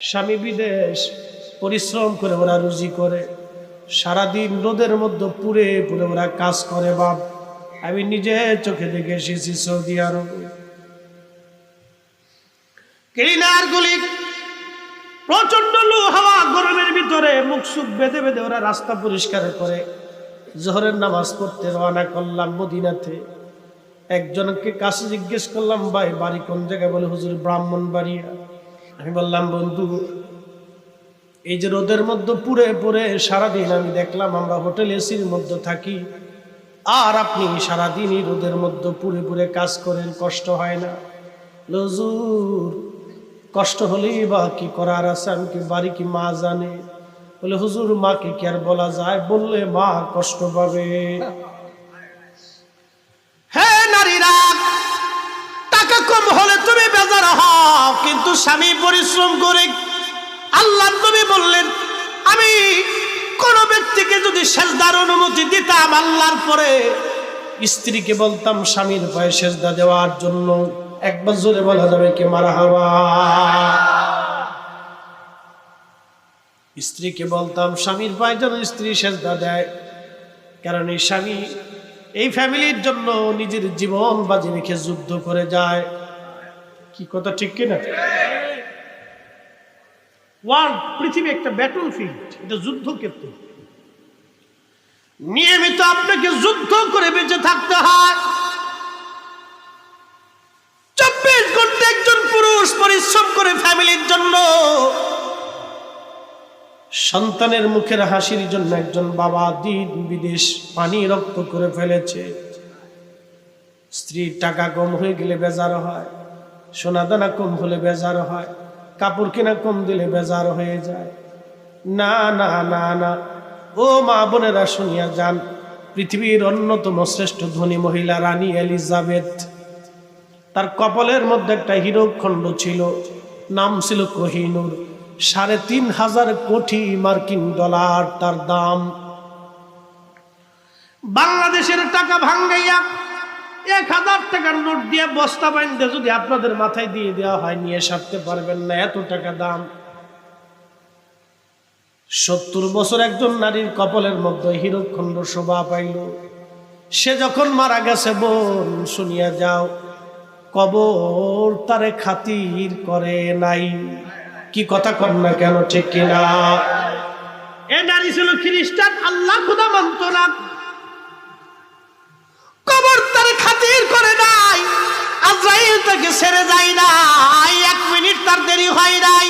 স্বামী বিদেশ, পরিশ্রম করে ওরা রুজি করে, সারাদিন রোদের মধ্যে পুড়ে পুড়ে ওরা কাজ করে। বাপ, আমি নিজে চোখে দেখে এসেছি সৌদি আরবে। ক্লিনার গুলি প্রচন্ড লু হাওয়া, গরমের ভিতরে মুখ সুখ বেঁধে বেঁধে ওরা রাস্তা পরিষ্কার করে। জোহরের নামাজ পড়তে রওনা করলাম মদিনাতে। একজনকে কাছে জিজ্ঞেস করলাম, ভাই বাড়ি কোন জায়গায়? বলে হুজুর ব্রাহ্মণবাড়িয়া। আমি বললাম, বন্ধু এই যে রোদের মধ্যে পুড়ে পুড়ে সারাদিন আমি দেখলাম আমরা হোটেল এসির মধ্যে থাকি, আর আপনি সারাদিনই রোদের মধ্যে পুড়ে পুড়ে কাজ করেন, কষ্ট হয় না? হুজুর কষ্ট হলেই বা কি করার আছে, আমি কি বাড়ি কি মা জানে? বলে হুজুর মাকে কি আর বলা যায়? বললে মা কষ্ট পাবে। হ্যাঁ নারীরা, টাকা কম হলে তুমি বেজার হও, কিন্তু স্বামী পরিশ্রম করে। আল্লাহ নবী বললেন, আমি কোন ব্যক্তিকে যদি সেজদার অনুমতি দিতাম আল্লাহর পরে, স্ত্রীকে বলতাম স্বামীর পায়ে সেজদা দেওয়ার জন্য। একবার জোরে বলা যাবে কি মারহাবা? স্ত্রীকে বলতাম স্বামীর পায়ে যেন স্ত্রী সেজদা দেয়, কারণ এই স্বামী এই ফ্যামিলির জন্য নিজের জীবন বাজি রেখে যুদ্ধ করে যায়। কি কথা ঠিক কিনা? ওয়ার্ল্ড, পৃথিবী একটা ব্যাটল ফিল্ড, এটা যুদ্ধক্ষেত্র। নিয়মিত আপনাকে যুদ্ধ করে বেঁচে থাকতে হয়। 24 ঘন্টা একজন পুরুষ পরিশ্রম করে ফ্যামিলির জন্য। সন্তানের মুখের হাসির জন্য একজন বাবা দিন বিদেশ পানি রক্ত করে ফেলেছে। স্ত্রীর টাকা কম হয়ে গেলে বেজার হয়, সোনা দানা কম হলে বেজার হয়, কাপড় কেনা কম দিলে বেজার হয়ে যায়। না না না না, ও মা বোনেরা শুনিয়া যান, পৃথিবীর অন্যতম শ্রেষ্ঠ ধনী মহিলা রানী এলিজাবেথ, তার কপালের মধ্যে একটা হীরক খণ্ড ছিল, নাম ছিল কোহিনূর। ৩,৫০০ কোটি মার্কিন ডলার তার দাম। বাংলাদেশের টাকা ভাঙ্গাইয়া ১,০০০ টাকার নোট দিয়ে বস্তা বাইন্ধে যদি আপনাদের মাথায় দিয়ে দেওয়া হয়, নিয়ে সারতে পারবেন না, এত টাকা দাম। ৭০ বছর একজন নারীর কপালের মধ্যে হীরকখণ্ড শোভা পাইল। সে যখন মারা গেছে, বোন শুনিয়া যাও, কবর তারে খাতির করে নাই। কি কথা কর না কেন, ঠিক কিনা? এ নারী ছিল খ্রিস্টান, আল্লাহ খোদা মানত না, কবর তারে খাতির করে নাই। আজরাইল তাকে ছেড়ে যায় নাই, ১ মিনিট তার দেরি হয় নাই।